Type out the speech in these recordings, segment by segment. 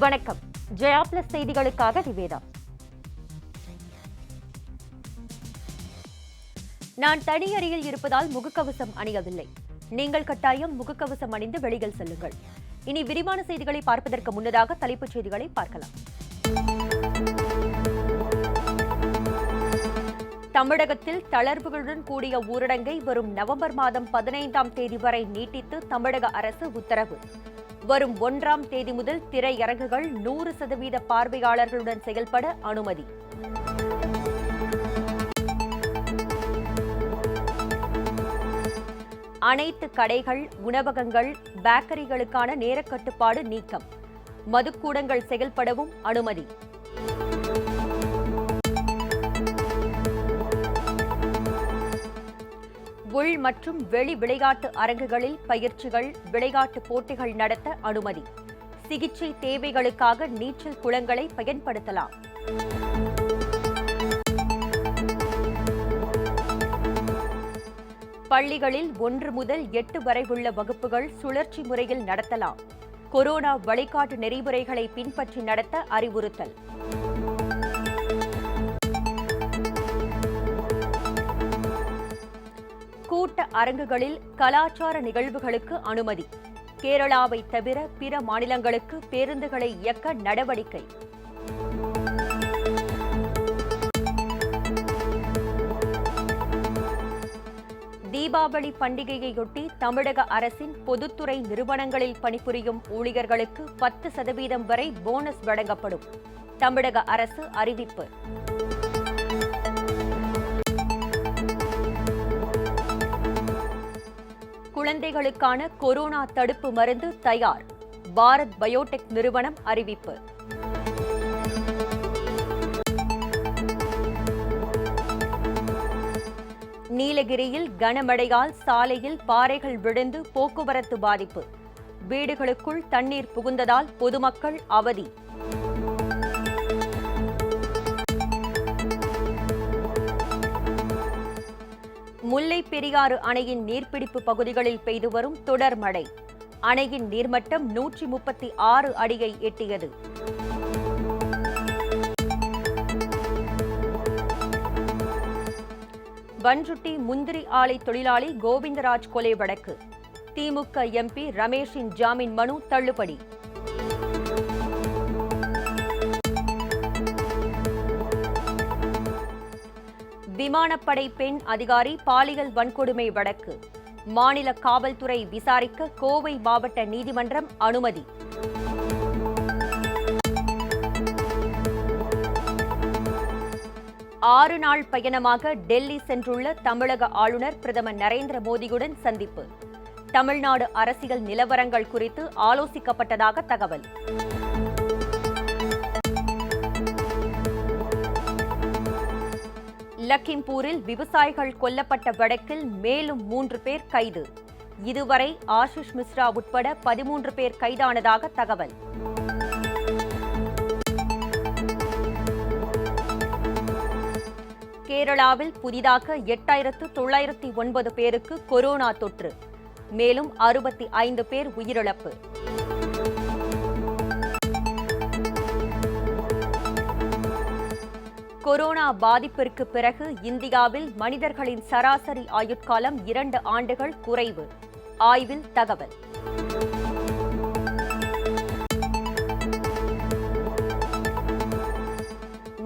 வணக்கம். ஜெயா பிளஸ் செய்திகளுக்காக நிவேதா. நான் தனியறையில் இருப்பதால் முகக்கவசம் அணியவில்லை. நீங்கள் கட்டாயம் முகக்கவசம் அணிந்து வெளியில் செல்லுங்கள். இனி விரிவான செய்திகளை பார்ப்பதற்கு முன்னதாக தலைப்புச் செய்திகளை பார்க்கலாம். தமிழகத்தில் தளர்வுகளுடன் கூடிய ஊரடங்கை வரும் நவம்பர் மாதம் 15ஆம் தேதி வரை நீட்டித்து தமிழக அரசு உத்தரவு. வரும் 1ஆம் தேதி முதல் திரையரங்குகள் 100% பார்வையாளர்களுடன் செயல்பட அனுமதி. அனைத்து கடைகள், உணவகங்கள், பேக்கரிகளுக்கான நேரக்கட்டுப்பாடு நீக்கம். மதுக்கூடங்கள் செயல்படவும் அனுமதி. உள் மற்றும் வெளி விளையாட்டு அரங்குகளில் பயிற்சிகள், விளையாட்டு போட்டிகள் நடத்த அனுமதி. சிகிச்சை தேவைகளுக்காக நீச்சல் குளங்களை பயன்படுத்தலாம். பள்ளிகளில் 1 முதல் 8 வரை உள்ள வகுப்புகள் சுழற்சி முறையில் நடத்தலாம். கொரோனா வழிகாட்டு நெறிமுறைகளை பின்பற்றி நடத்த அறிவுறுத்தல். கூட்ட அரங்குகளில் கலாச்சார நிகழ்வுகளுக்கு அனுமதி. கேரளாவை தவிர பிற மாநிலங்களுக்கு பேருந்துகளை இயக்க நடவடிக்கை. தீபாவளி பண்டிகையையொட்டி தமிழக அரசின் பொதுத்துறை நிறுவனங்களில் பணிபுரியும் ஊழியர்களுக்கு 10% வரை போனஸ் வழங்கப்படும். தமிழக அரசு அறிவிப்பு. குழந்தைகளுக்கான கொரோனா தடுப்பு மருந்து தயார். பாரத் பயோடெக் நிறுவனம் அறிவிப்பு. நீலகிரியில் கனமழையால் சாலையில் பாறைகள் விழுந்து போக்குவரத்து பாதிப்பு. வீடுகளுக்குள் தண்ணீர் புகுந்ததால் பொதுமக்கள் அவதி. முல்லைப் பெரியாறு அணையின் நீர்பிடிப்பு பகுதிகளில் பெய்து வரும் தொடர் மழை. அணையின் நீர்மட்டம் 136 அடியை எட்டியது. பண்ருட்டி முந்திரி ஆலை தொழிலாளி கோவிந்தராஜ் கொலை வழக்கு. திமுக எம்பி ரமேஷின் ஜாமீன் மனு தள்ளுபடி. விமானப்படை பெண் அதிகாரி பாலியல் வன்கொடுமை வழக்கு. மாநில காவல்துறை விசாரிக்க கோவை மாவட்ட நீதிமன்றம் அனுமதி. ஆறு நாள் பயணமாக டெல்லி சென்றுள்ள தமிழக ஆளுநர் பிரதமர் நரேந்திர மோடியுடன் சந்திப்பு. தமிழ்நாடு அரசியல் நிலவரங்கள் குறித்து ஆலோசிக்கப்பட்டதாக தகவல். லக்கிம்பூரில் விவசாயிகள் கொல்லப்பட்ட வழக்கில் மேலும் 3 பேர் கைது. இதுவரை ஆஷிஷ் மிஸ்ரா உட்பட 13 பேர் கைதானதாக தகவல். கேரளாவில் புதிதாக 8909 பேருக்கு கொரோனா தொற்று. மேலும் 65 பேர் உயிரிழப்பு. கொரோனா பாதிப்பிற்கு பிறகு இந்தியாவில் மனிதர்களின் சராசரி ஆயுட்காலம் 2 ஆண்டுகள் குறைவு. ஆய்வில் தகவல்.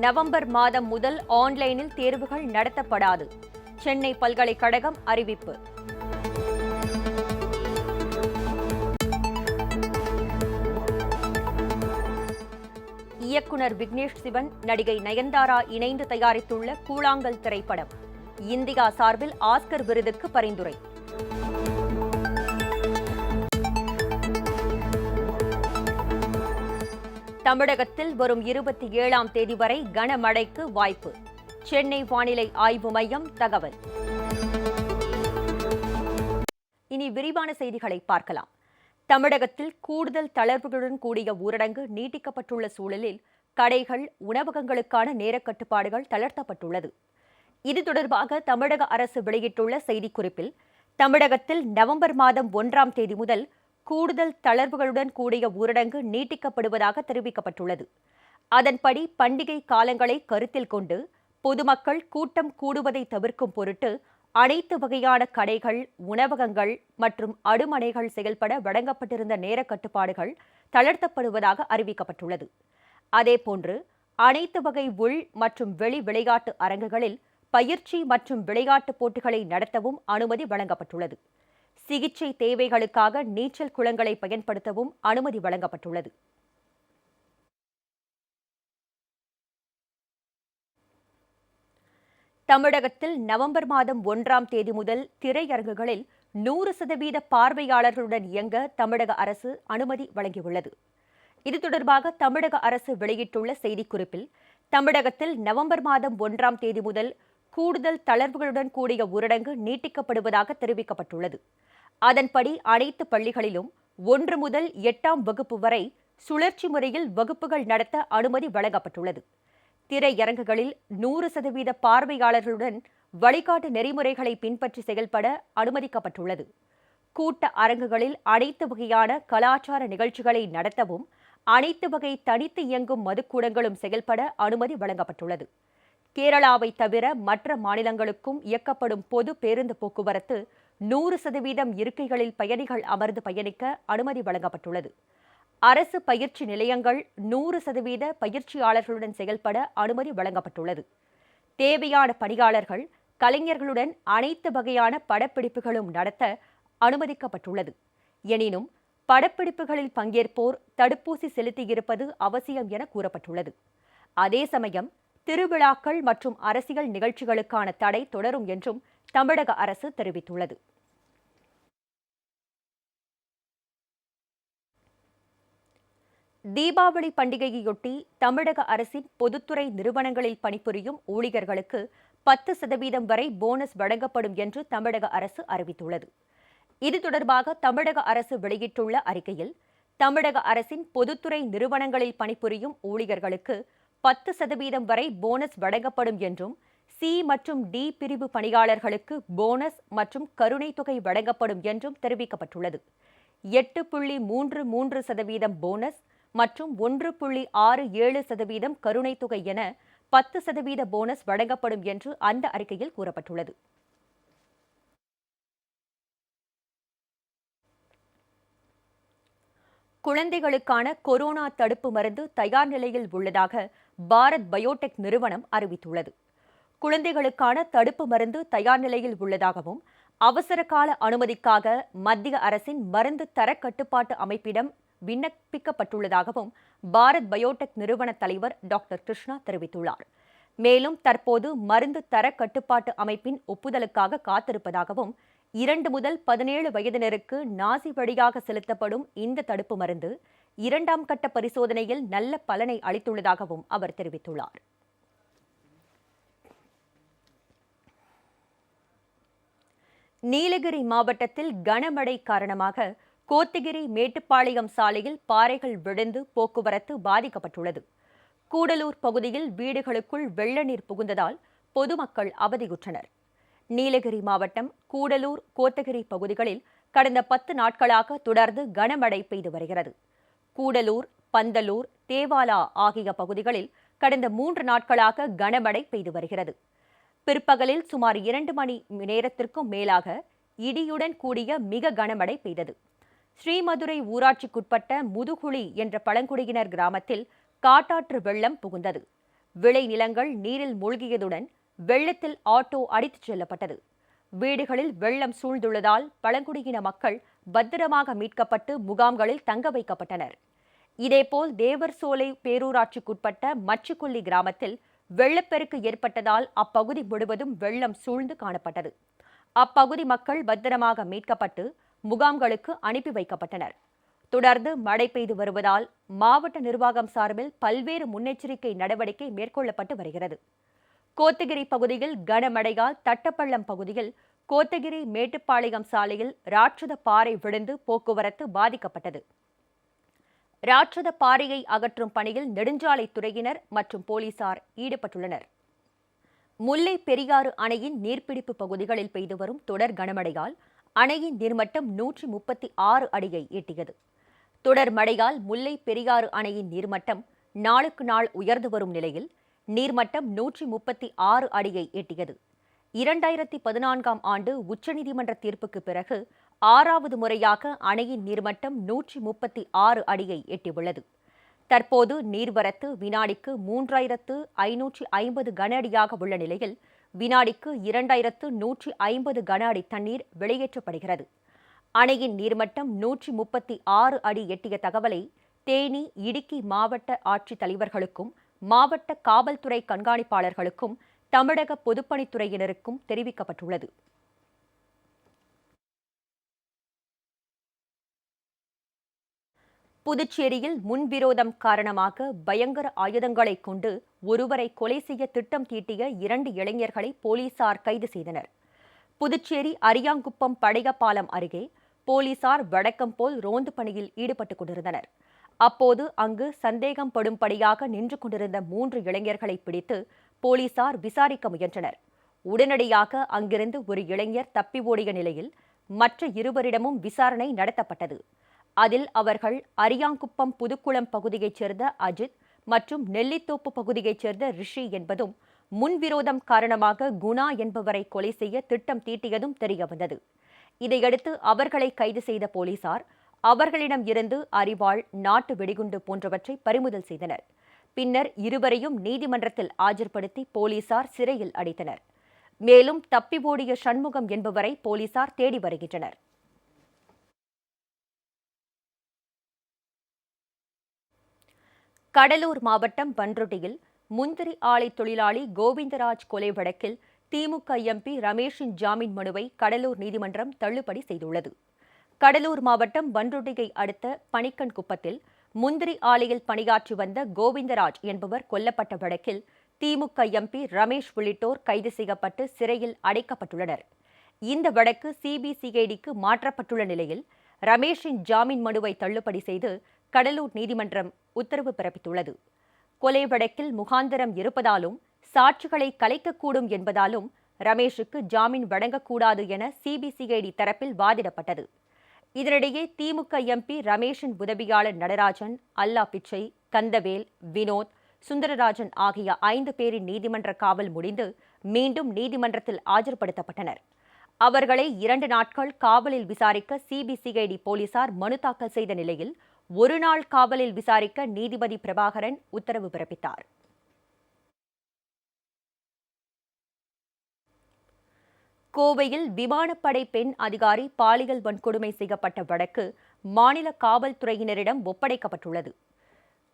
நவம்பர் மாதம் முதல் ஆன்லைனில் தேர்வுகள் நடத்தப்படாது. சென்னை பல்கலைக்கழகம் அறிவிப்பு. இயக்குனர் விக்னேஷ் சிவன், நடிகை நயன்தாரா இணைந்து தயாரித்துள்ள கூழாங்கல் திரைப்படம் இந்தியா சார்பில் ஆஸ்கர் விருதுக்கு பரிந்துரை. தமிழகத்தில் வரும் 27ஆம் தேதி வரை கனமழைக்கு வாய்ப்பு. சென்னை வானிலை ஆய்வு மையம் தகவல். இனி விரிவான செய்திகளை பார்க்கலாம். தமிழகத்தில் கூடுதல் தளர்வுகளுடன் கூடிய ஊரடங்கு நீட்டிக்கப்பட்டுள்ள சூழலில் கடைகள், உணவகங்களுக்கான நேரக் கட்டுப்பாடுகள் தளர்த்தப்பட்டுள்ளது. இது தொடர்பாக தமிழக அரசு வெளியிட்டுள்ள செய்திக்குறிப்பில், தமிழகத்தில் நவம்பர் மாதம் 1ஆம் தேதி முதல் கூடுதல் தளர்வுகளுடன் கூடிய ஊரடங்கு நீட்டிக்கப்படுவதாக தெரிவிக்கப்பட்டுள்ளது. அதன்படி பண்டிகை காலங்களை கருத்தில் கொண்டு பொதுமக்கள் கூட்டம் கூடுவதை தவிர்க்கும் பொருட்டு அனைத்து வகையான கடைகள், உணவகங்கள் மற்றும் அடுமனைகள் செயல்பட வழங்கப்பட்டிருந்த நேர கட்டுப்பாடுகள் தளர்த்தப்படுவதாக அறிவிக்கப்பட்டுள்ளது. அதேபோன்று அனைத்து வகை உள் மற்றும் வெளி விளையாட்டு அரங்குகளில் பயிற்சி மற்றும் விளையாட்டுப் போட்டிகளை நடத்தவும் அனுமதி வழங்கப்பட்டுள்ளது. சிகிச்சை தேவைகளுக்காக நீச்சல் குளங்களை பயன்படுத்தவும் அனுமதி வழங்கப்பட்டுள்ளது. தமிழகத்தில் நவம்பர் மாதம் 1ஆம் தேதி முதல் திரையரங்குகளில் 100% பார்வையாளர்களுடன் இயங்க தமிழக அரசு அனுமதி வழங்கியுள்ளது. இது தொடர்பாக தமிழக அரசு வெளியிட்டுள்ள செய்திக்குறிப்பில், தமிழகத்தில் நவம்பர் மாதம் 1ஆம் தேதி முதல் கூடுதல் தளர்வுகளுடன் கூடிய ஊரடங்கு நீட்டிக்கப்படுவதாக தெரிவிக்கப்பட்டுள்ளது. அதன்படி அனைத்து பள்ளிகளிலும் 1 முதல் 8ஆம் வகுப்பு வரை சுழற்சி முறையில் வகுப்புகள் நடத்த அனுமதி வழங்கப்பட்டுள்ளது. திரையரங்குகளில் 100% பார்வையாளர்களுடன் வழிகாட்டு நெறிமுறைகளை பின்பற்றி செயல்பட அனுமதிக்கப்பட்டுள்ளது. கூட்ட அரங்குகளில் அனைத்து வகையான கலாச்சார நிகழ்ச்சிகளை நடத்தவும் அனைத்து வகை தனித்து இயங்கும் மதுக்கூடங்களும் செயல்பட அனுமதி வழங்கப்பட்டுள்ளது. கேரளாவை தவிர மற்ற மாநிலங்களுக்கும் இயக்கப்படும் பொது பேருந்து போக்குவரத்து 100% இருக்கைகளில் பயணிகள் அமர்ந்து பயணிக்க அனுமதி வழங்கப்பட்டுள்ளது. அரசு பயிற்சி நிலையங்கள் 100% பயிற்சியாளர்களுடன் செயல்பட அனுமதி வழங்கப்பட்டுள்ளது. தேவையான பணியாளர்கள், கலைஞர்களுடன் அனைத்து வகையான படப்பிடிப்புகளும் நடத்த அனுமதிக்கப்பட்டுள்ளது. எனினும் படப்பிடிப்புகளில் பங்கேற்போர் தடுப்பூசி செலுத்தியிருப்பது அவசியம் என கூறப்பட்டுள்ளது. அதே சமயம் திருவிழாக்கள் மற்றும் அரசியல் நிகழ்ச்சிகளுக்கான தடை தொடரும் என்றும் தமிழக அரசு தெரிவித்துள்ளது. தீபாவளி பண்டிகையொட்டி தமிழக அரசின் பொதுத்துறை நிறுவனங்களில் பணிபுரியும் ஊழியர்களுக்கு 10% வரை போனஸ் வழங்கப்படும் என்று தமிழக அரசு அறிவித்துள்ளது. இது தொடர்பாக தமிழக அரசு வெளியிட்டுள்ள அறிக்கையில், தமிழக அரசின் பொதுத்துறை நிறுவனங்களில் பணிபுரியும் ஊழியர்களுக்கு 10% வரை போனஸ் வழங்கப்படும் என்றும், சி மற்றும் டி பிரிவு பணியாளர்களுக்கு போனஸ் மற்றும் கருணை தொகை வழங்கப்படும் என்றும் தெரிவிக்கப்பட்டுள்ளது. 8.33% போனஸ் மற்றும் 1.67% கருணை தொகை என 10% போனஸ் வழங்கப்படும் என்று அந்த அறிக்கையில் கூறப்பட்டுள்ளது. குழந்தைகளுக்கான கொரோனா தடுப்பு மருந்து தயார் நிலையில் உள்ளதாக பாரத் பயோடெக் நிறுவனம் அறிவித்துள்ளது. குழந்தைகளுக்கான தடுப்பு மருந்து தயார் நிலையில் உள்ளதாகவும், அவசர கால அனுமதிக்காக மத்திய அரசின் மருந்து தர கட்டுப்பாட்டு அமைப்பிடம் விண்ணப்பிக்கப்பட்டுள்ளதாகவும் பாரத் பயோடெக் நிறுவன தலைவர் டாக்டர் கிருஷ்ணா தெரிவித்துள்ளார். மேலும் தற்போது மருந்து தர கட்டுப்பாட்டு அமைப்பின் ஒப்புதலுக்காக காத்திருப்பதாகவும், 2 முதல் 17 வயதினருக்கு நாசி வழியாக செலுத்தப்படும் இந்த தடுப்பு மருந்து 2ஆம் கட்ட பரிசோதனையில் நல்ல பலனை அளித்துள்ளதாகவும் அவர் தெரிவித்துள்ளார். நீலகிரி மாவட்டத்தில் கனமழை காரணமாக கோத்தகிரி மேட்டுப்பாளையம் சாலையில் பாறைகள் விழுந்து போக்குவரத்து பாதிக்கப்பட்டுள்ளது. கூடலூர் பகுதியில் வீடுகளுக்குள் வெள்ள நீர் புகுந்ததால் பொதுமக்கள் அவதியுற்றனர். நீலகிரி மாவட்டம் கூடலூர், கோத்தகிரி பகுதிகளில் கடந்த 10 நாட்களாக தொடர்ந்து கனமழை பெய்து வருகிறது. கூடலூர், பந்தலூர், தேவாலா ஆகிய பகுதிகளில் கடந்த 3 நாட்களாக கனமழை பெய்து வருகிறது. பிற்பகலில் சுமார் 2 மணி நேரத்திற்கும் மேலாக இடியுடன் கூடிய மிக கனமழை பெய்தது. ஸ்ரீமதுரை ஊராட்சிக்குட்பட்ட முதுகுழி என்ற பழங்குடியினர் கிராமத்தில் காட்டாற்று வெள்ளம் புகுந்தது. விளைநிலங்கள் நீரில் மூழ்கியதுடன் வெள்ளத்தில் ஆட்டோ அடித்துச் செல்லப்பட்டது. வீடுகளில் வெள்ளம் சூழ்ந்துள்ளதால் பழங்குடியின மக்கள் பத்திரமாக மீட்கப்பட்டு முகாம்களில் தங்க வைக்கப்பட்டனர். இதேபோல் தேவர்சோலை பேரூராட்சிக்குட்பட்ட மச்சிக்கொல்லி கிராமத்தில் வெள்ளப்பெருக்கு ஏற்பட்டதால் அப்பகுதி முழுவதும் வெள்ளம் சூழ்ந்து காணப்பட்டது. அப்பகுதி மக்கள் பத்திரமாக மீட்கப்பட்டு முகாம்களுக்கு அனுப்பி வைக்கப்பட்டனர். தொடர்ந்து மழை பெய்து வருவதால் மாவட்ட நிர்வாகம் சார்பில் பல்வேறு முன்னெச்சரிக்கை நடவடிக்கை மேற்கொள்ளப்பட்டு வருகிறது. கோத்தகிரி பகுதியில் கனமழையால் தட்டப்பள்ளம் பகுதியில் கோத்தகிரி மேட்டுப்பாளையம் சாலையில் ராட்சத பாறை விழுந்து போக்குவரத்து பாதிக்கப்பட்டது. ராட்சத பாறையை அகற்றும் பணியில் நெடுஞ்சாலைத்துறையினர் மற்றும் போலீசார் ஈடுபட்டுள்ளனர். முல்லை பெரியாறு அணையின் நீர்பிடிப்பு பகுதிகளில் பெய்து வரும் தொடர் கனமழையால் அணையின் நீர்மட்டம் 136 அடியை எட்டியது. தொடர் மழையால் முல்லை பெரியாறு அணையின் நீர்மட்டம் நாளுக்கு நாள் உயர்ந்து வரும் நிலையில் நீர்மட்டம் 136 அடியை எட்டியது. 2014ஆம் ஆண்டு உச்சநீதிமன்ற தீர்ப்புக்கு பிறகு 6வது முறையாக அணையின் நீர்மட்டம் 136 அடியை எட்டியுள்ளது. தற்போது நீர்வரத்து வினாடிக்கு 3550 கன அடியாக உள்ள நிலையில் வினாடிக்கு 2150 கன அடி தண்ணீர் வெளியேற்றப்படுகிறது. அணையின் நீர்மட்டம் 136 அடி எட்டிய தகவலை தேனி, இடுக்கி மாவட்ட ஆட்சித் தலைவர்களுக்கும் மாவட்ட காவல்துறை கண்காணிப்பாளர்களுக்கும் தமிழக பொதுப்பணித்துறையினருக்கும் தெரிவிக்கப்பட்டுள்ளது. புதுச்சேரியில் முன்விரோதம் காரணமாக பயங்கர ஆயுதங்களை கொண்டு ஒருவரை கொலை செய்ய திட்டம் தீட்டிய 2 இளைஞர்களை போலீசார் கைது செய்தனர். புதுச்சேரி அரியாங்குப்பம் படையப்பாலம் அருகே போலீசார் வழக்கம் போல் ரோந்து பணியில் ஈடுபட்டுக் கொண்டிருந்தனர். அப்போது அங்கு சந்தேகம் படும்படியாக நின்று கொண்டிருந்த 3 இளைஞர்களை பிடித்து போலீசார் விசாரிக்க முயன்றனர். உடனடியாக அங்கிருந்து ஒரு இளைஞர் தப்பி ஓடிய நிலையில் மற்ற இருவரிடமும் விசாரணை நடத்தப்பட்டது. அதில் அவர்கள் அரியாங்குப்பம் புதுக்குளம் பகுதியைச் சேர்ந்த அஜித் மற்றும் நெல்லித்தோப்பு பகுதியைச் சேர்ந்த ரிஷி என்பதும் முன்விரோதம் காரணமாக குணா என்பவரை கொலை செய்ய திட்டம் தீட்டியதும் தெரியவந்தது. இதையடுத்து அவர்களை கைது செய்த போலீசார் அவர்களிடம் இருந்து அரிவாள், நாட்டு வெடிகுண்டு போன்றவற்றை பறிமுதல் செய்தனர். பின்னர் இருவரையும் நீதிமன்றத்தில் ஆஜர்படுத்தி போலீசார் சிறையில் அடைத்தனர். மேலும் தப்பி ஓடிய சண்முகம் என்பவரை போலீசார் தேடி வருகின்றனர். கடலூர் மாவட்டம் பண்ருட்டியில் முந்திரி ஆலை தொழிலாளி கோவிந்தராஜ் கொலை வழக்கில் திமுக எம்பி ரமேஷின் ஜாமீன் மனுவை கடலூர் நீதிமன்றம் தள்ளுபடி செய்துள்ளது. கடலூர் மாவட்டம் பண்ருட்டியை அடுத்த பணிக்கன்குப்பத்தில் முந்திரி ஆலையில் பணியாற்றி வந்த கோவிந்தராஜ் என்பவர் கொல்லப்பட்ட வழக்கில் திமுக எம்பி ரமேஷ் உள்ளிட்டோர் கைது செய்யப்பட்டு சிறையில் அடைக்கப்பட்டுள்ளனர். இந்த வழக்கு சிபிசிஐடிக்கு மாற்றப்பட்டுள்ள நிலையில் ரமேஷின் ஜாமீன் மனுவை தள்ளுபடி செய்து கடலூர் நீதிமன்றம் உத்தரவு பிறப்பித்துள்ளது. கொலை வழக்கில் முகாந்திரம் இருப்பதாலும் சாட்சிகளை கலைக்கக்கூடும் என்பதாலும் ரமேஷுக்கு ஜாமீன் வழங்கக்கூடாது என சிபிசிஐடி தரப்பில் வாதிடப்பட்டது. இதனிடையே திமுக எம்பி ரமேஷின் உதவியாளர் நடராஜன், அல்லா பிச்சை, கந்தவேல், வினோத், சுந்தரராஜன் ஆகிய 5 பேரின் நீதிமன்ற காவல் முடிந்து மீண்டும் நீதிமன்றத்தில் ஆஜர்படுத்தப்பட்டனர். அவர்களை 2 நாட்கள் காவலில் விசாரிக்க சிபிசிஐடி போலீசார் மனு தாக்கல் செய்த நிலையில் 1 நாள் காவலில் விசாரிக்க நீதிபதி பிரபாகரன் உத்தரவு பிறப்பித்தார். கோவையில் விமானப்படை பெண் அதிகாரி பாலியல் வன்கொடுமை செய்யப்பட்ட வழக்கு மாநில காவல்துறையினரிடம் ஒப்படைக்கப்பட்டுள்ளது.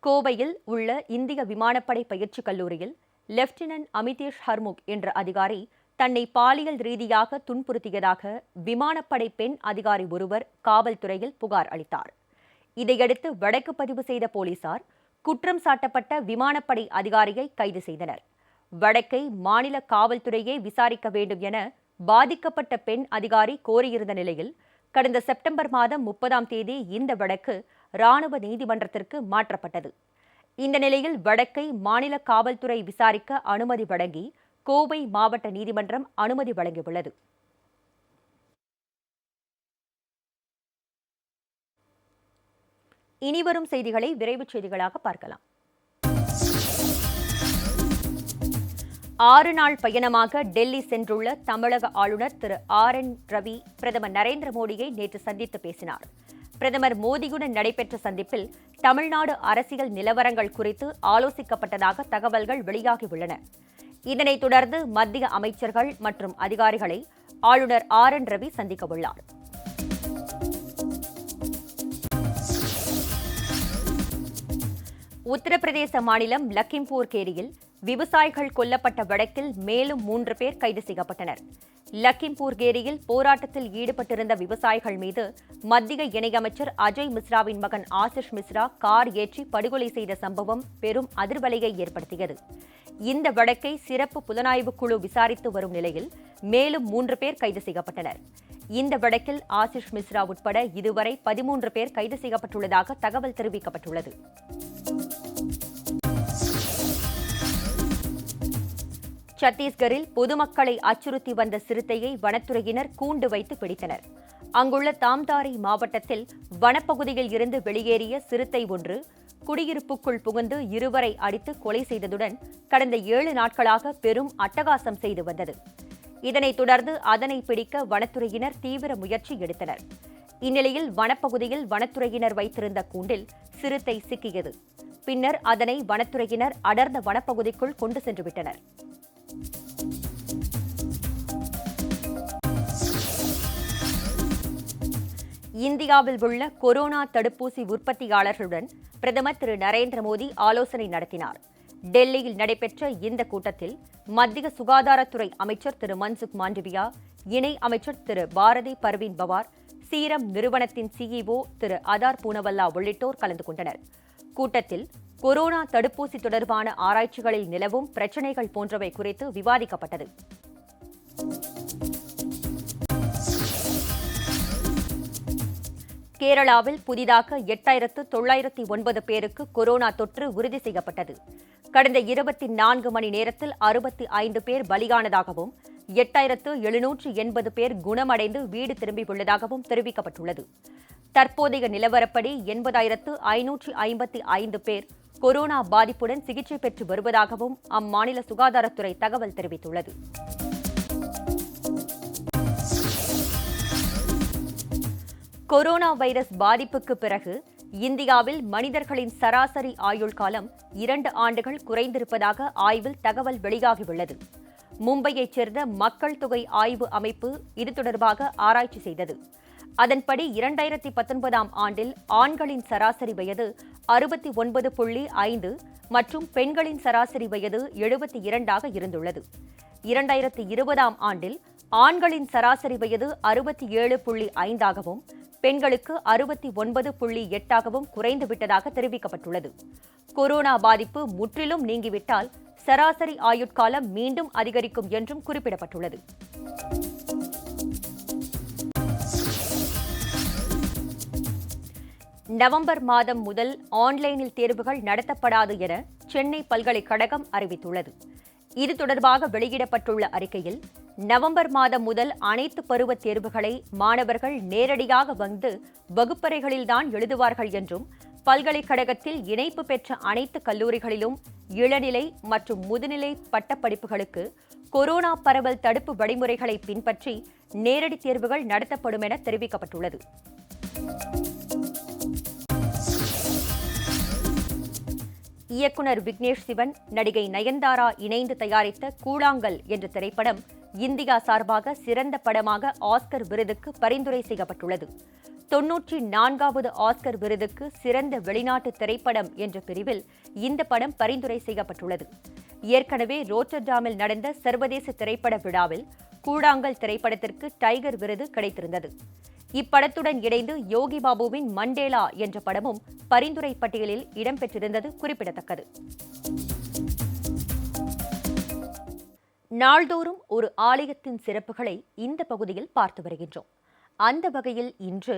கோவையில் உள்ள இந்திய விமானப்படை பயிற்சி கல்லூரியில் லெப்டினன்ட் அமிதேஷ் ஹர்முக் என்ற அதிகாரி தன்னை பாலியல் ரீதியாக துன்புறுத்தியதாக விமானப்படை பெண் அதிகாரி ஒருவர் காவல்துறையில் புகார் அளித்தார். இதையடுத்து வழக்கு பதிவு செய்த போலீசார் குற்றம் சாட்டப்பட்ட விமானப்படை அதிகாரியை கைது செய்தனர். வழக்கை மாநில காவல்துறையே விசாரிக்க வேண்டும் என பாதிக்கப்பட்ட பெண் அதிகாரி கோரியிருந்த நிலையில் கடந்த செப்டம்பர் மாதம் 30ஆம் தேதி இந்த வழக்கு ராணுவ நீதிமன்றத்திற்கு மாற்றப்பட்டது. இந்த நிலையில் வழக்கை மாநில காவல்துறை விசாரிக்க அனுமதி வழங்கி கோவை மாவட்ட நீதிமன்றம் அனுமதி வழங்கியுள்ளது. இனிவரும் செய்திகளை விரைவுச் செய்திகளாக பார்க்கலாம். 6 நாள் பயணமாக டெல்லி சென்றுள்ள தமிழக ஆளுநர் திரு RN ரவி பிரதமர் நரேந்திர மோடியை நேற்று சந்தித்து பேசினார். பிரதமர் மோடியுடன் நடைபெற்ற சந்திப்பில் தமிழ்நாடு அரசியல் நிலவரங்கள் குறித்து ஆலோசிக்கப்பட்டதாக தகவல்கள் வெளியாகியுள்ளன. இதனைத் தொடர்ந்து மத்திய அமைச்சர்கள் மற்றும் அதிகாரிகளை ஆளுநர் RN ரவி சந்திக்கவுள்ளார். உத்தரப்பிரதேச மாநிலம் லக்கிம்பூர் கேரியில் விவசாயிகள் கொல்லப்பட்ட வழக்கில் மேலும் 3 பேர் கைது செய்யப்பட்டனர். லக்கிம்பூர் கேரியில் போராட்டத்தில் ஈடுபட்டிருந்த விவசாயிகள் மீது மத்திய இணையமைச்சர் அஜய் மிஸ்ராவின் மகன் ஆசிஷ் மிஸ்ரா கார் ஏற்றி படுகொலை செய்த சம்பவம் பெரும் அதிர்வலையை ஏற்படுத்தியது. இந்த வழக்கை சிறப்பு புலனாய்வு குழு விசாரித்து வரும் நிலையில் மேலும் 3 பேர் கைது செய்யப்பட்டனர். இந்த வழக்கில் ஆசிஷ் மிஸ்ரா உட்பட இதுவரை 13 பேர் கைது செய்யப்பட்டுள்ளதாக தகவல் தெரிவிக்கப்பட்டுள்ளது. சத்தீஸ்கரில் பொதுமக்களை அச்சுறுத்தி வந்த சிறுத்தையை வனத்துறையினர் கூண்டு வைத்து பிடித்தனர். அங்குள்ள தாம்தாரி மாவட்டத்தில் வனப்பகுதியில் இருந்து வெளியேறிய சிறுத்தை ஒன்று குடியிருப்புக்குள் புகுந்து இருவரை அடித்து கொலை செய்ததுடன் கடந்த 7 நாட்களாக பெரும் அட்டகாசம் செய்து வந்தது. இதனைத் தொடர்ந்து அதனை பிடிக்க வனத்துறையினர் தீவிர முயற்சி எடுத்தனர். இந்நிலையில் வனப்பகுதியில் வனத்துறையினர் வைத்திருந்த கூண்டில் சிறுத்தை சிக்கியது. பின்னர் அதனை வனத்துறையினர் அடர்ந்த வனப்பகுதிக்குள் கொண்டு சென்று விட்டனர். இந்தியாவில் உள்ள கொரோனா தடுப்பூசி உற்பத்தியாளர்களுடன் பிரதமர் திரு நரேந்திர மோடி ஆலோசனை நடத்தினார். டெல்லியில் நடைபெற்ற இந்த கூட்டத்தில் மத்திய சுகாதாரத்துறை அமைச்சர் திரு மன்சுக் மாண்டவியா, இணை அமைச்சர் திரு பாரதி பர்வீன் பவார், சீரம் நிறுவனத்தின் சிஇஓ திரு அதார் பூனவல்லா உள்ளிட்டோர் கலந்து கொண்டனர். கூட்டத்தில் கொரோனா தடுப்பூசி தொடர்பான ஆராய்ச்சிகளில் நிலவும் பிரச்சினைகள் போன்றவை குறித்து விவாதிக்கப்பட்டது. கேரளாவில் புதிதாக 8,909 பேருக்கு கொரோனா தொற்று உறுதி செய்யப்பட்டது. கடந்த 24 மணி நேரத்தில் 65 பேர் பலியானதாகவும் 8,780 பேர் குணமடைந்து வீடு திரும்பியுள்ளதாகவும் தெரிவிக்கப்பட்டுள்ளது. தற்போதைய நிலவரப்படி 80,555 பேர் கொரோனா பாதிப்புடன் சிகிச்சை பெற்று வருவதாகவும் அம்மாநில சுகாதாரத்துறை தகவல் தெரிவித்துள்ளது. கொரோனா வைரஸ் பாதிப்புக்கு பிறகு இந்தியாவில் மனிதர்களின் சராசரி ஆயுள் காலம் 2 ஆண்டுகள் குறைந்திருப்பதாக ஆய்வில் தகவல் வெளியாகியுள்ளது. மும்பையைச் சேர்ந்த மக்கள் தொகை ஆய்வு அமைப்பு இது தொடர்பாக ஆராய்ச்சி செய்தது. அதன்படி 2019ஆம் ஆண்டில் ஆண்களின் சராசரி வயது 69.5 மற்றும் பெண்களின் சராசரி வயது 72ஆக இருந்துள்ளது. 2020ஆம் ஆண்டில் ஆண்களின் சராசரி வயது 67.5ஆகவும் பெண்களுக்கு 69.8ஆகவும் குறைந்துவிட்டதாக தெரிவிக்கப்பட்டுள்ளது. கொரோனா பாதிப்பு முற்றிலும் நீங்கிவிட்டால் சராசரி ஆயுட்காலம் மீண்டும் அதிகரிக்கும் என்றும் குறிப்பிடப்பட்டுள்ளது. நவம்பர் மாதம் முதல் ஆன்லைனில் தேர்வுகள் நடத்தப்படாது என சென்னை பல்கலைக்கழகம் அறிவித்துள்ளது. இது தொடர்பாக வெளியிடப்பட்டுள்ள அறிக்கையில் நவம்பர் மாதம் முதல் அனைத்து பருவத் தேர்வுகளை மாணவர்கள் நேரடியாக வந்து வகுப்பறைகளில்தான் எழுதுவார்கள் என்றும், பல்கலைக்கழகத்தில் இணைப்பு பெற்ற அனைத்து கல்லூரிகளிலும் இளநிலை மற்றும் முதுநிலை பட்டப்படிப்புகளுக்கு கொரோனா பரவல் தடுப்பு வழிமுறைகளை பின்பற்றி நேரடி தேர்வுகள் நடத்தப்படும் என தெரிவிக்கப்பட்டுள்ளது. இயக்குனர் விக்னேஷ் சிவன், நடிகை நயன்தாரா இணைந்து தயாரித்த கூழாங்கல் என்ற திரைப்படம் இந்தியா சார்பாக சிறந்த படமாக ஆஸ்கர் விருதுக்கு பரிந்துரை செய்யப்பட்டுள்ளது. 94வது ஆஸ்கர் விருதுக்கு சிறந்த வெளிநாட்டு திரைப்படம் என்ற பிரிவில் இந்த படம் பரிந்துரை செய்யப்பட்டுள்ளது. ஏற்கனவே ரோட்டர்டாமில் நடந்த சர்வதேச திரைப்பட விழாவில் கூழாங்கல் திரைப்படத்திற்கு டைகர் விருது கிடைத்திருந்தது. இப்படத்துடன் இணைந்து யோகி பாபுவின் மண்டேலா என்ற படமும் பரிந்துரை பட்டியலில் இடம்பெற்றிருந்தது குறிப்பிடத்தக்கது. நாள்தோறும் ஒரு ஆலயத்தின் சிறப்புகளை இந்த பகுதியில் பார்த்து வருகின்றோம். அந்த வகையில் இன்று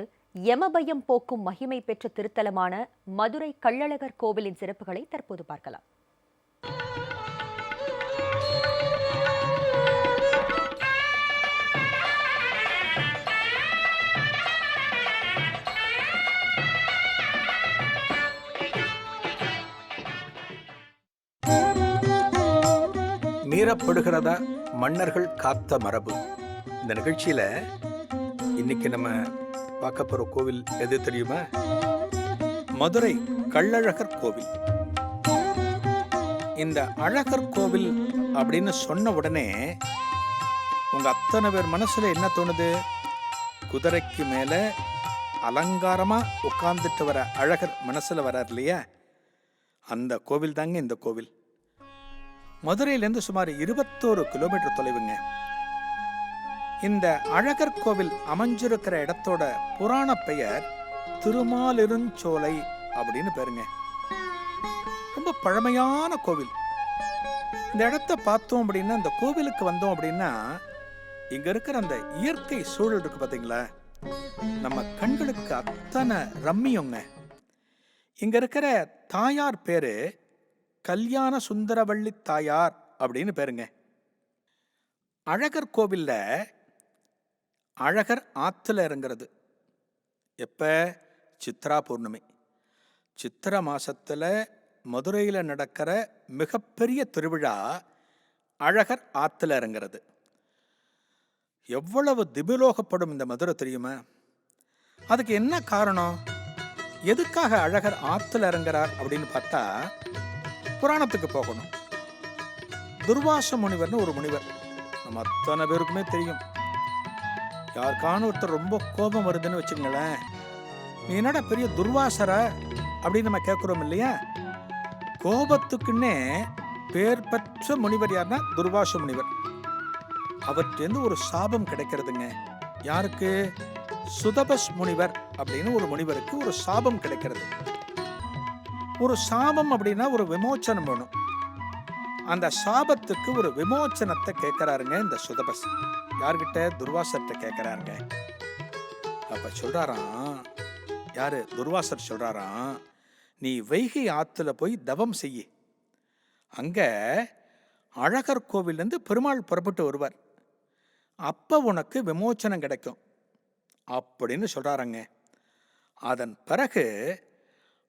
யமபயம் போக்கும் மகிமை பெற்ற திருத்தலமான மதுரை கள்ளழகர் கோவிலின் சிறப்புகளை தற்போது பார்க்கலாம். மீறப்படுகிறதா மன்னர்கள் காத்த மரபு. இந்த நிகழ்ச்சியில இன்னைக்கு நம்ம பார்க்க போற கோவில் எது தெரியுமா? மதுரை கள்ளழகர் கோவில். இந்த அழகர் கோவில் அப்படின்னு சொன்ன உடனே உங்க அத்தனை பேர் மனசுல என்ன தோணுது? குதிரைக்கு மேல அலங்காரமா உட்கார்ந்துட்டு வர அழகர் மனசுல வரார் இல்லையா? அந்த கோவில் தாங்க இந்த கோவில். மதுரையிலேருந்து சுமார் 21 கிலோமீட்டர் தொலைவுங்க. இந்த அழகர் கோவில் அமைஞ்சிருக்கிற இடத்தோட புராண பெயர் திருமாலிருஞ்சோலை அப்படின்னு பேருங்க. ரொம்ப பழமையான கோவில். இந்த இடத்த பார்த்தோம் அப்படின்னா, இந்த கோவிலுக்கு வந்தோம் அப்படின்னா, இங்க இருக்கிற அந்த இயற்கை சூழல் இருக்கு பார்த்தீங்களா, நம்ம கண்களுக்கு அத்தனை ரம்மியங்க. இங்க இருக்கிற தாயார் பேரு கல்யாண சுந்தரவள்ளி தாயார் அப்படின்னு பேருங்க. அழகர் கோவில்ல அழகர் ஆற்றுல இறங்குறது எப்போ? சித்ரா பௌர்ணமி. சித்திரை மாசத்துல மதுரையில் நடக்கிற மிகப்பெரிய திருவிழா அழகர் ஆற்றுல இறங்குறது. எவ்வளவு திபிலோகப்படும் இந்த மதுரை தெரியுமா? அதுக்கு என்ன காரணம்? எதுக்காக அழகர் ஆற்றுல இறங்குறார் அப்படின்னு பார்த்தா புராணத்துக்கு போகணும். துர்வாச முனிவர்னு ஒரு முனிவர் நம்ம அத்தனை பேருக்குமே தெரியும். யாருக்கான ஒருத்தர் ரொம்ப கோபம் வருதுன்னு வச்சுங்களேன், நீ என்னடா பெரிய துர்வாசர அப்படின்னு நம்ம கேட்குறோம் இல்லையா? கோபத்துக்குன்னே பேர் பெற்ற முனிவர் யாருன்னா துர்வாச முனிவர். அவற்றிலிருந்து ஒரு சாபம் கிடைக்கிறதுங்க. யாருக்கு? சுதபஸ் முனிவர் அப்படின்னு ஒரு முனிவருக்கு ஒரு சாபம் கிடைக்கிறது. ஒரு சாபம் அப்படின்னா ஒரு விமோச்சனம் வேணும். அந்த சாபத்துக்கு ஒரு விமோச்சனத்தை கேட்கிறாருங்க இந்த சுதபஸ். யார்கிட்ட? துர்வாசர்கிட்ட கேட்கிறாருங்க. அப்ப சொல்றாராம், யாரு? துர்வாசர் சொல்றாராம், நீ வைகை ஆத்துல போய் தவம் செய்ய. அங்க அழகர் கோவிலிருந்து பெருமாள் புறப்பட்டு வருவார். அப்ப உனக்கு விமோச்சனம் கிடைக்கும் அப்படின்னு சொல்றாருங்க. அதன் பிறகு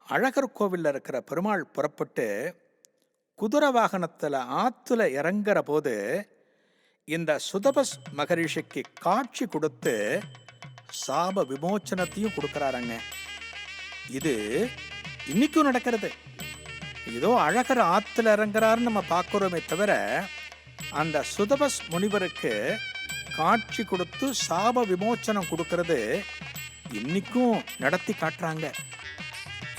அழகர் கோவில்ல இருக்கிற பெருமாள் புறப்பட்டு குதிரை வாகனத்துல ஆத்துல இறங்குற போது இந்த சுதபஸ் மகரிஷிக்கு காட்சி கொடுத்து சாப விமோச்சனத்தையும் கொடுக்கறாருங்க. இது இன்னைக்கும் நடக்கிறது. ஏதோ அழகர் ஆத்துல இறங்குறாருன்னு நம்ம பார்க்கிறோமே தவிர அந்த சுதபஸ் முனிவருக்கு காட்சி கொடுத்து சாப விமோச்சனம் கொடுக்கறது இன்னைக்கும் நடத்தி காட்டுறாங்க.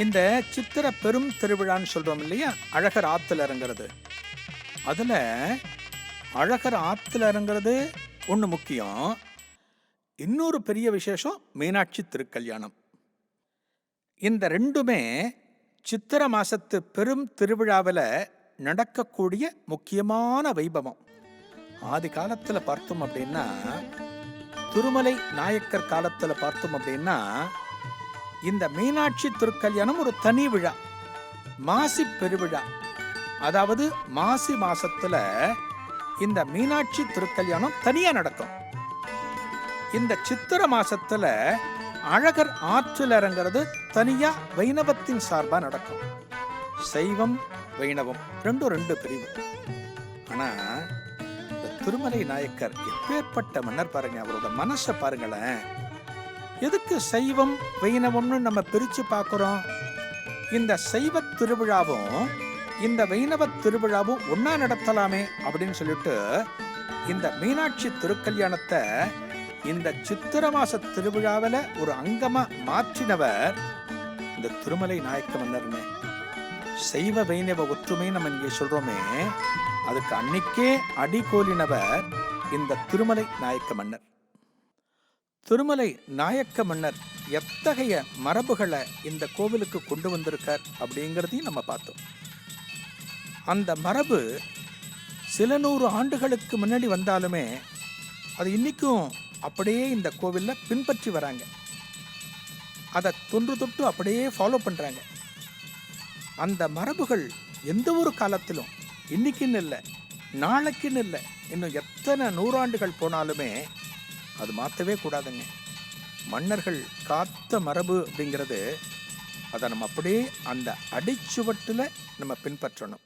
இந்த சித்திர பெரும் திருவிழான்னு சொல்றோம் இல்லையா, அழகர் ஆத்துல இறங்குறது. அதுல அழகர் ஆத்துல இறங்குறது ஒண்ணு முக்கியம். இன்னொரு பெரிய விசேஷம் மீனாட்சி திருக்கல்யாணம். இந்த ரெண்டுமே சித்திர மாசத்து பெரும் திருவிழாவில் நடக்கக்கூடிய முக்கியமான வைபவம். ஆதி காலத்துல பார்த்தோம் அப்படின்னா, திருமலை நாயக்கர் காலத்துல பார்த்தோம் அப்படின்னா, இந்த மீனாட்சி திருக்கல்யாணம் ஒரு தனி விழா, மாசி பெருவிழா. அதாவது மாசி மாசத்துல இந்த மீனாட்சி திருக்கல்யாணம் தனியா நடக்கும். இந்த சித்திர மாசத்துல அழகர் ஆற்றில் இறங்குறது தனியா வைணவத்தின் சார்பா நடக்கும். சைவம் வைணவம் ரெண்டு பிரிவு. ஆனா இந்த திருமலை நாயக்கர் எப்பேற்பட்ட மன்னர் பாருங்க, அவரோட மனசை பாருங்களேன். எதுக்கு சைவம் வைணவம்னு நம்ம பிரிச்சு பார்க்கிறோம்? இந்த சைவ திருவிழாவும் இந்த வைணவ திருவிழாவும் ஒன்னா நடத்தலாமே அப்படின்னு சொல்லிட்டு இந்த மீனாட்சி திருக்கல்யாணத்தை இந்த சித்திர மாச திருவிழாவில் ஒரு அங்கமா மாற்றினவர் இந்த திருமலை நாயக்க மன்னர்னே. சைவ வைணவ ஒற்றுமை நம்ம இங்கே சொல்றோமே, அதுக்கு அன்னைக்கே அடிகோலினவர் இந்த திருமலை நாயக்க மன்னர். திருமலை நாயக்க மன்னர் எத்தகைய மரபுகளை இந்த கோவிலுக்கு கொண்டு வந்திருக்கார் அப்படிங்கிறதையும் நம்ம பார்த்தோம். அந்த மரபு சில 100 ஆண்டுகளுக்கு முன்னாடி வந்தாலுமே அது இன்னைக்கும் அப்படியே இந்த கோவிலில் பின்பற்றி வராங்க. அதை தொன்று தொட்டு அப்படியே ஃபாலோ பண்ணுறாங்க. அந்த மரபுகள் எந்த ஒரு காலத்திலும் இன்னைக்குன்னு இல்லை, நாளைக்குன்னு இல்லை, இன்னும் எத்தனை 100 ஆண்டுகள் போனாலுமே அது மாற்றவே கூடாதுங்க. மன்னர்கள் காத்த மரபு அப்படிங்கிறது, அதை நம்ம அப்படியே அந்த அடிச்சுவட்டில் நம்ம பின்பற்றணும்.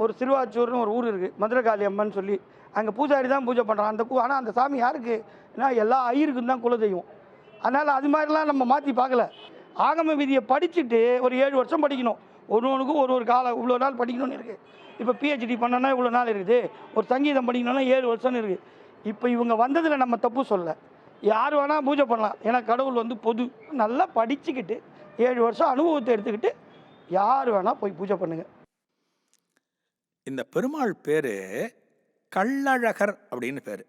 ஒரு சிறுவாச்சூர்னு ஒரு ஊர் இருக்குது, மதுரகாளி அம்மன் சொல்லி. அங்கே பூஜாரி தான் பூஜை பண்ணுறான். ஆனால் அந்த சாமி யாருக்கு? ஏன்னா எல்லா ஐயருக்கும் தான் குலதெய்வம். அதனால் அது மாதிரிலாம் நம்ம மாற்றி பார்க்கல. ஆகம விதியை படிச்சுட்டு ஒரு 7 வருஷம் படிக்கணும். ஒன்றுக்கும் ஒரு காலம் இவ்வளோ நாள் படிக்கணும்னு இருக்குது. இப்போ பிஹெச்டி பண்ணோன்னா இவ்வளோ நாள் இருக்குது. ஒரு சங்கீதம் படிக்கணும்னா 7 வருஷம்னு இருக்குது. இப்போ இவங்க வந்ததில் நம்ம தப்பு சொல்ல, யார் வேணால் பூஜை பண்ணலாம். ஏன்னா கடவுள் வந்து பொது. நல்லா படிச்சுக்கிட்டு 7 வருஷம் அனுபவத்தை எடுத்துக்கிட்டு யார் வேணால் போய் பூஜை பண்ணுங்க. இந்த பெருமாள் பேரு கள்ளழகர் அப்படின்னு பேரு.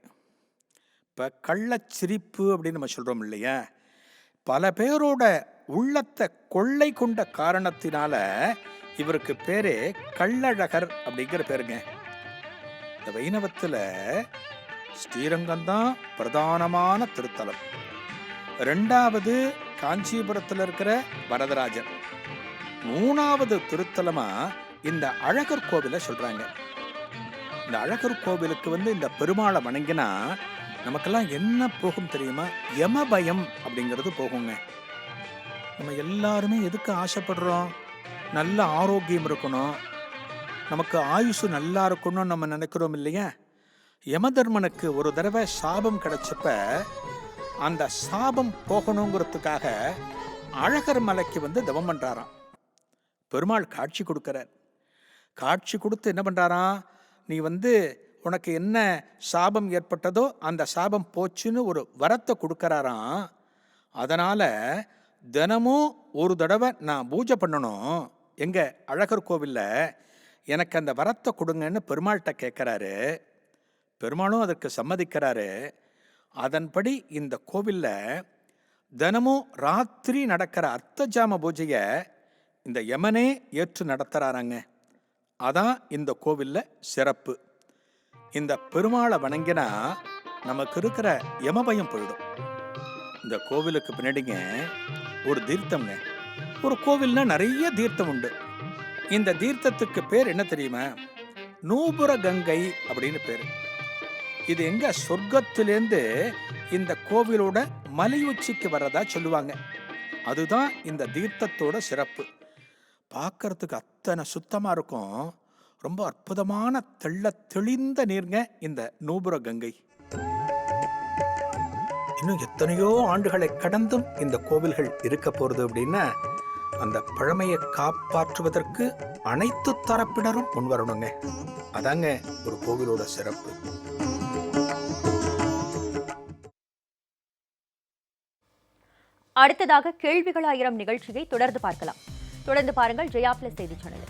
இப்போ கள்ளச்சிரிப்பு அப்படின்னு நம்ம சொல்றோம் இல்லையா, பல பேரோட உள்ளத்தை கொள்ளை கொண்ட காரணத்தினால இவருக்கு பேரு கள்ளழகர் அப்படிங்கிற பேருங்க. இந்த வைணவத்தில் ஸ்ரீரங்கம் தான் பிரதானமான திருத்தலம். 2வது காஞ்சிபுரத்தில் இருக்கிற வரதராஜர். 3வது திருத்தலமா இந்த அழகர் கோவிலை சொல்றாங்க. இந்த அழகர் கோவிலுக்கு இந்த பெருமாளை வணங்கினா நமக்கெல்லாம் என்ன போகும் தெரியுமா? யம பயம் அப்படிங்கிறது போகுங்க. நம்ம எல்லாருமே எதுக்கு ஆசைப்படுறோம்? நல்ல ஆரோக்கியம் இருக்கணும், நமக்கு ஆயுசு நல்லா இருக்கணும்னு நம்ம நினைக்கிறோம் இல்லையா? யமதர்மனுக்கு ஒரு தடவை சாபம் கிடைச்சப்ப அந்த சாபம் போகணுங்கிறதுக்காக அழகர் மலைக்கு தவம் பண்றாராம். பெருமாள் காட்சி கொடுக்கிறார். காட்சி கொடுத்து என்ன பண்றாராம்? நீ உனக்கு என்ன சாபம் ஏற்பட்டதோ அந்த சாபம் போச்சுன்னு ஒரு வரத்தை கொடுக்கறாராம். அதனால தினமும் ஒரு தடவை நான் பூஜை பண்ணணும் எங்க அழகர் கோவில்ல, எனக்கு அந்த வரத்தை கொடுங்கன்னு பெருமாள்கிட்ட கேட்குறாரு. பெருமாளும் அதற்கு சம்மதிக்கிறாரு. அதன்படி இந்த கோவில்ல தினமும் ராத்திரி நடக்கிற அர்த்தஜாம பூஜையை இந்த யமனே ஏற்று நடத்துறாராங்க. அதான் இந்த கோவில்ல சிறப்பு. இந்த பெருமாளை வணங்கினா நமக்கு இருக்கிற யமபயம் போயிடும். இந்த கோவிலுக்கு பின்னாடிங்க ஒரு தீர்த்தம்ங்க. ஒரு கோவில்னா நிறைய தீர்த்தம் உண்டு. இந்த தீர்த்தத்துக்கு பேர் என்ன தெரியுமா? நூபுர கங்கை அப்படின்னு பேரு. இது எங்க சொர்க்கத்திலேருந்து இந்த கோவிலோட மலை உச்சிக்கு வர்றதா சொல்லுவாங்க. அதுதான் இந்த தீர்த்தத்தோட சிறப்பு. பார்க்கறதுக்கு அத்தனை சுத்தமா இருக்கும். ரொம்ப அற்புதமான தெள்ள தெளிந்த நீர்ங்க இந்த நூபுர கங்கை. இன்னும் எத்தனையோ ஆண்டுகளை கடந்தும் இந்த கோவில்கள் இருக்க போறது அப்படின்னா அந்த பழமையை காப்பாற்றுவதற்கு அனைத்து தரப்பினரும் முன்வரணுங்க. அதாங்க ஒரு கோவிலோட சிறப்பு. அடுத்ததாக கேள்விகள் 1000 நிகழ்ச்சியை தொடர்ந்து பார்க்கலாம். தொடர்ந்து பாருங்கள் ஜெயா பிளஸ் செய்தி சேனல்.